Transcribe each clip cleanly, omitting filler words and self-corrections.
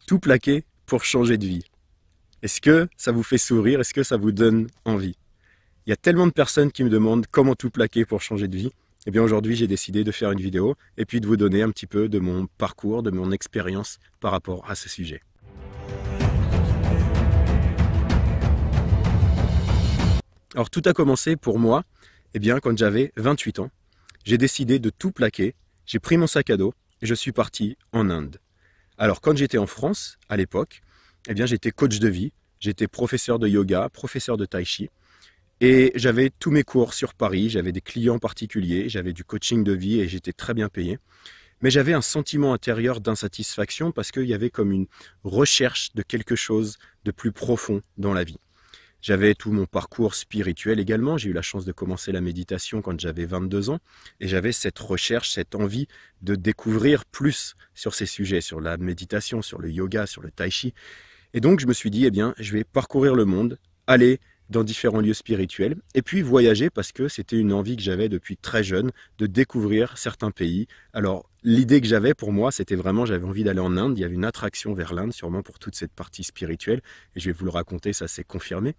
Tout plaquer pour changer de vie. Est-ce que ça vous fait sourire? Est-ce que ça vous donne envie? Il y a tellement de personnes qui me demandent comment tout plaquer pour changer de vie. Eh bien aujourd'hui j'ai décidé de faire une vidéo et puis de vous donner un petit peu de mon parcours, de mon expérience par rapport à ce sujet. Alors tout a commencé pour moi, eh bien quand j'avais 28 ans. J'ai décidé de tout plaquer, j'ai pris mon sac à dos et je suis parti en Inde. Alors quand j'étais en France, à l'époque, eh bien j'étais coach de vie, j'étais professeur de yoga, professeur de tai chi, et j'avais tous mes cours sur Paris, j'avais des clients particuliers, j'avais du coaching de vie et j'étais très bien payé. Mais j'avais un sentiment intérieur d'insatisfaction parce qu'il y avait comme une recherche de quelque chose de plus profond dans la vie. J'avais tout mon parcours spirituel également. J'ai eu la chance de commencer la méditation quand j'avais 22 ans. Et j'avais cette recherche, cette envie de découvrir plus sur ces sujets, sur la méditation, sur le yoga, sur le tai chi. Et donc je me suis dit, eh bien, je vais parcourir le monde, aller dans différents lieux spirituels, et puis voyager parce que c'était une envie que j'avais depuis très jeune de découvrir certains pays. Alors l'idée que j'avais pour moi, c'était vraiment, j'avais envie d'aller en Inde, il y avait une attraction vers l'Inde, sûrement pour toute cette partie spirituelle, et je vais vous le raconter, ça s'est confirmé.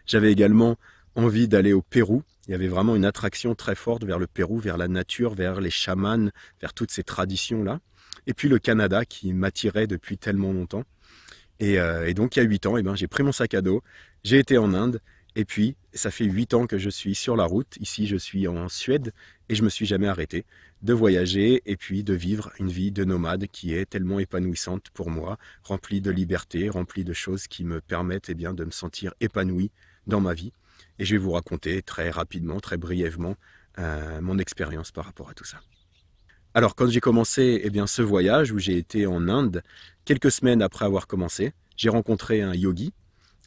J'avais également envie d'aller au Pérou, il y avait vraiment une attraction très forte vers le Pérou, vers la nature, vers les chamans, vers toutes ces traditions-là. Et puis le Canada qui m'attirait depuis tellement longtemps. Et donc il y a 8 ans, eh ben, j'ai pris mon sac à dos, j'ai été en Inde, et puis ça fait 8 ans que je suis sur la route, ici je suis en Suède, et je me suis jamais arrêté de voyager et puis de vivre une vie de nomade qui est tellement épanouissante pour moi, remplie de liberté, remplie de choses qui me permettent eh bien, de me sentir épanoui dans ma vie. Et je vais vous raconter très rapidement, très brièvement, mon expérience par rapport à tout ça. Alors quand j'ai commencé eh bien, ce voyage où j'ai été en Inde, quelques semaines après avoir commencé, j'ai rencontré un yogi.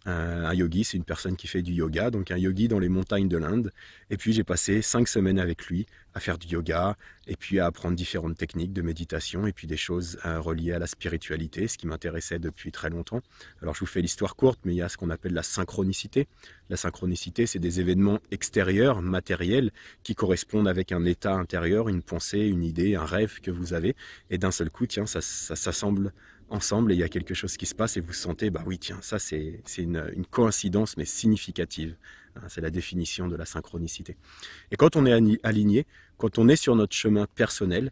Un yogi, c'est une personne qui fait du yoga, donc un yogi dans les montagnes de l'Inde. Et puis j'ai passé 5 semaines avec lui à faire du yoga et puis à apprendre différentes techniques de méditation et puis des choses reliées à la spiritualité, ce qui m'intéressait depuis très longtemps. Alors je vous fais l'histoire courte, mais il y a ce qu'on appelle la synchronicité. La synchronicité, c'est des événements extérieurs, matériels, qui correspondent avec un état intérieur, une pensée, une idée, un rêve que vous avez. Et d'un seul coup, tiens, ça s'assemble ensemble et il y a quelque chose qui se passe et vous sentez, bah oui, tiens, ça c'est une coïncidence mais significative. C'est la définition de la synchronicité. Et quand on est aligné, quand on est sur notre chemin personnel,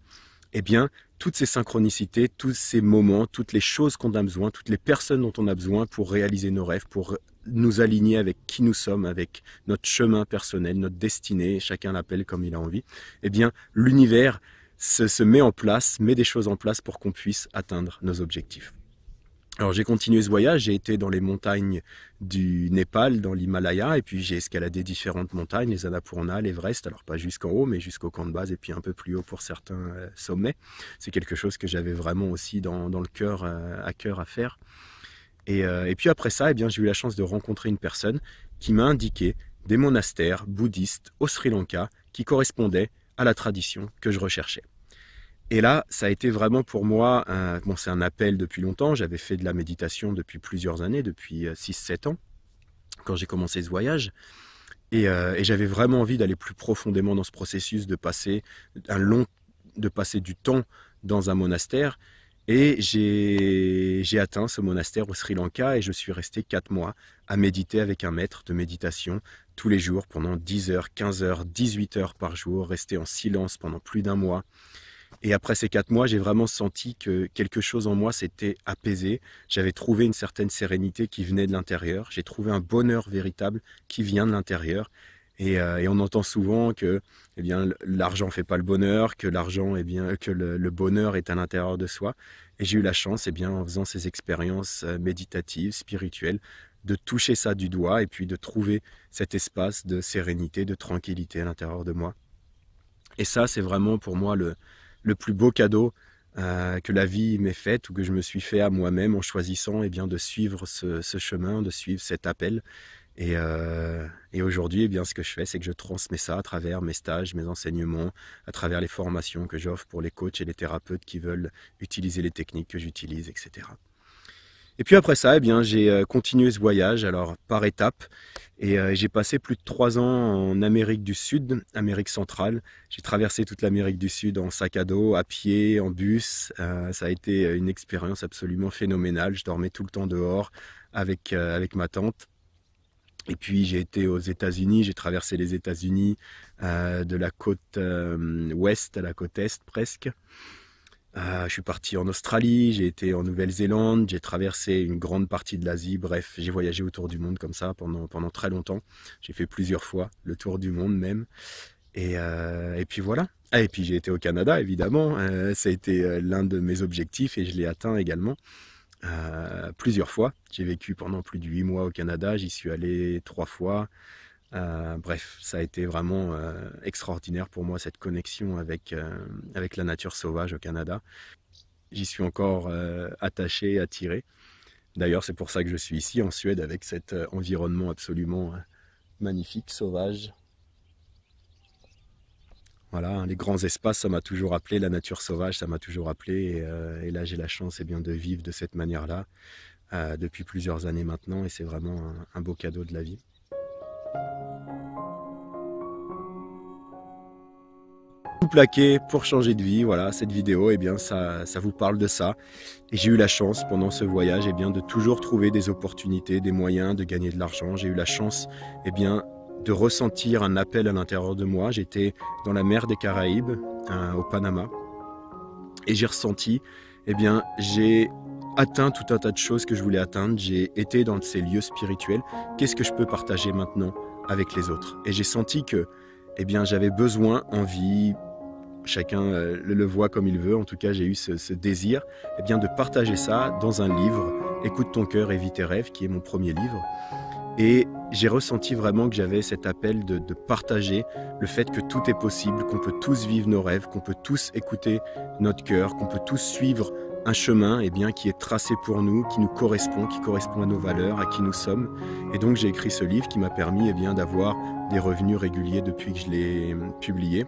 eh bien, toutes ces synchronicités, tous ces moments, toutes les choses qu'on a besoin, toutes les personnes dont on a besoin pour réaliser nos rêves, pour nous aligner avec qui nous sommes, avec notre chemin personnel, notre destinée, chacun l'appelle comme il a envie, eh bien, l'univers se met en place, met des choses en place pour qu'on puisse atteindre nos objectifs. Alors j'ai continué ce voyage, j'ai été dans les montagnes du Népal, dans l'Himalaya, et puis j'ai escaladé différentes montagnes, les Annapurna, l'Everest, alors pas jusqu'en haut, mais jusqu'au camp de base, et puis un peu plus haut pour certains sommets. C'est quelque chose que j'avais vraiment aussi dans le cœur, à cœur à faire. Et puis après ça, eh bien, j'ai eu la chance de rencontrer une personne qui m'a indiqué des monastères bouddhistes au Sri Lanka qui correspondaient à la tradition que je recherchais. Et là, ça a été vraiment pour moi, bon, c'est un appel depuis longtemps, j'avais fait de la méditation depuis plusieurs années, depuis 6-7 ans, quand j'ai commencé ce voyage, et j'avais vraiment envie d'aller plus profondément dans ce processus, de passer du temps dans un monastère, et j'ai atteint ce monastère au Sri Lanka, et je suis resté 4 mois à méditer avec un maître de méditation, tous les jours, pendant 10 heures, 15 heures, 18 heures par jour, rester en silence pendant plus d'1 mois. Et après ces 4 mois, j'ai vraiment senti que quelque chose en moi s'était apaisé. J'avais trouvé une certaine sérénité qui venait de l'intérieur. J'ai trouvé un bonheur véritable qui vient de l'intérieur. Et on entend souvent que eh bien, l'argent ne fait pas le bonheur, que l'argent, eh bien, que le bonheur est à l'intérieur de soi. Et j'ai eu la chance, eh bien, en faisant ces expériences méditatives, spirituelles, de toucher ça du doigt et puis de trouver cet espace de sérénité, de tranquillité à l'intérieur de moi. Et ça, c'est vraiment pour moi le plus beau cadeau que la vie m'ait fait ou que je me suis fait à moi-même en choisissant eh bien, de suivre ce chemin, de suivre cet appel. Et aujourd'hui, eh bien, ce que je fais, c'est que je transmets ça à travers mes stages, mes enseignements, à travers les formations que j'offre pour les coachs et les thérapeutes qui veulent utiliser les techniques que j'utilise, etc. Et puis après ça, eh bien, j'ai continué ce voyage, alors par étapes. Et j'ai passé plus de 3 ans en Amérique du Sud, Amérique centrale. J'ai traversé toute l'Amérique du Sud en sac à dos, à pied, en bus. Ça a été une expérience absolument phénoménale. Je dormais tout le temps dehors avec ma tante. Et puis j'ai été aux États-Unis, j'ai traversé les États-Unis de la côte ouest à la côte est presque. Je suis parti en Australie, j'ai été en Nouvelle-Zélande, j'ai traversé une grande partie de l'Asie. Bref, j'ai voyagé autour du monde comme ça pendant très longtemps. J'ai fait plusieurs fois le tour du monde même. Et puis voilà. Ah, et puis j'ai été au Canada évidemment. Ça a été l'un de mes objectifs et je l'ai atteint également. Plusieurs fois. J'ai vécu pendant plus de 8 mois au Canada. J'y suis allé 3 fois. Bref, ça a été vraiment extraordinaire pour moi, cette connexion avec la nature sauvage au Canada. J'y suis encore attaché, attiré. D'ailleurs, c'est pour ça que je suis ici en Suède avec cet environnement absolument magnifique, sauvage. Voilà, hein, les grands espaces, ça m'a toujours appelé, la nature sauvage, ça m'a toujours appelé. Et là, j'ai la chance bien, de vivre de cette manière-là depuis plusieurs années maintenant. Et c'est vraiment un beau cadeau de la vie. Tout plaquer pour changer de vie, voilà, cette vidéo, eh bien, ça vous parle de ça. Et j'ai eu la chance pendant ce voyage, eh bien, de toujours trouver des opportunités, des moyens de gagner de l'argent. J'ai eu la chance, eh bien, de ressentir un appel à l'intérieur de moi. J'étais dans la mer des Caraïbes, au Panama, et j'ai ressenti, eh bien, j'ai atteint tout un tas de choses que je voulais atteindre. J'ai été dans ces lieux spirituels. Qu'est-ce que je peux partager maintenant avec les autres? Et j'ai senti que, eh bien, j'avais besoin, envie, chacun le voit comme il veut, en tout cas j'ai eu ce désir, eh bien, de partager ça dans un livre, Écoute ton cœur et vis tes rêves, qui est mon premier livre. Et j'ai ressenti vraiment que j'avais cet appel de partager le fait que tout est possible, qu'on peut tous vivre nos rêves, qu'on peut tous écouter notre cœur, qu'on peut tous suivre un chemin, eh bien, qui est tracé pour nous, qui nous correspond, qui correspond à nos valeurs, à qui nous sommes. Et donc j'ai écrit ce livre qui m'a permis, eh bien, d'avoir des revenus réguliers depuis que je l'ai publié.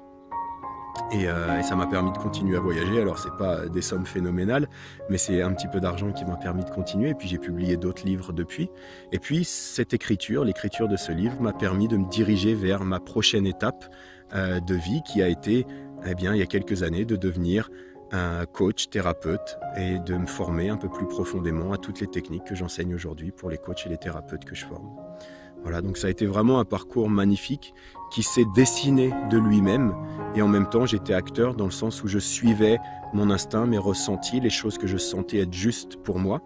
Et ça m'a permis de continuer à voyager. Alors c'est pas des sommes phénoménales, mais c'est un petit peu d'argent qui m'a permis de continuer. Et puis j'ai publié d'autres livres depuis. Et puis cette écriture, l'écriture de ce livre m'a permis de me diriger vers ma prochaine étape de vie, qui a été, eh bien, il y a quelques années, de devenir un coach, thérapeute, et de me former un peu plus profondément à toutes les techniques que j'enseigne aujourd'hui pour les coachs et les thérapeutes que je forme. Voilà, donc ça a été vraiment un parcours magnifique qui s'est dessiné de lui-même, et en même temps j'étais acteur dans le sens où je suivais mon instinct, mes ressentis, les choses que je sentais être justes pour moi.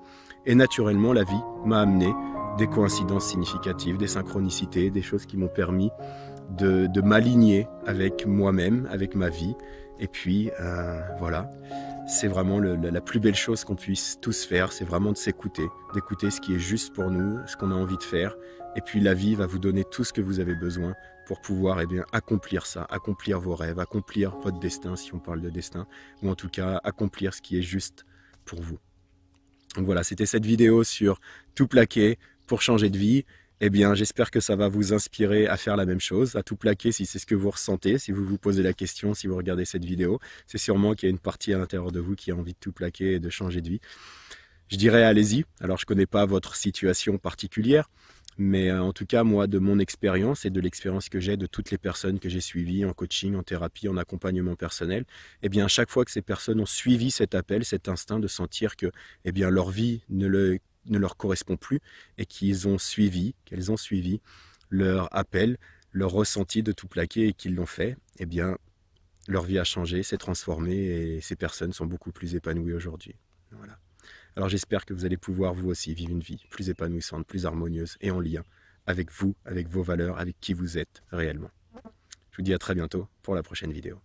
Et naturellement, la vie m'a amené des coïncidences significatives, des synchronicités, des choses qui m'ont permis de m'aligner avec moi-même, avec ma vie. Et puis voilà, c'est vraiment la plus belle chose qu'on puisse tous faire, c'est vraiment de s'écouter, d'écouter ce qui est juste pour nous, ce qu'on a envie de faire. Et puis la vie va vous donner tout ce que vous avez besoin pour pouvoir, eh bien, accomplir ça, accomplir vos rêves, accomplir votre destin, si on parle de destin, ou en tout cas accomplir ce qui est juste pour vous. Donc voilà, c'était cette vidéo sur tout plaquer pour changer de vie. Eh bien, j'espère que ça va vous inspirer à faire la même chose, à tout plaquer si c'est ce que vous ressentez, si vous vous posez la question, si vous regardez cette vidéo. C'est sûrement qu'il y a une partie à l'intérieur de vous qui a envie de tout plaquer et de changer de vie. Je dirais allez-y. Alors, je ne connais pas votre situation particulière, mais en tout cas, moi, de mon expérience et de l'expérience que j'ai de toutes les personnes que j'ai suivies en coaching, en thérapie, en accompagnement personnel, eh bien, à chaque fois que ces personnes ont suivi cet appel, cet instinct de sentir que, eh bien, leur vie ne leur correspond plus et qu'elles ont suivi leur appel, leur ressenti de tout plaquer et qu'ils l'ont fait, eh bien, leur vie a changé, s'est transformée et ces personnes sont beaucoup plus épanouies aujourd'hui. Voilà. Alors j'espère que vous allez pouvoir vous aussi vivre une vie plus épanouissante, plus harmonieuse et en lien avec vous, avec vos valeurs, avec qui vous êtes réellement. Je vous dis à très bientôt pour la prochaine vidéo.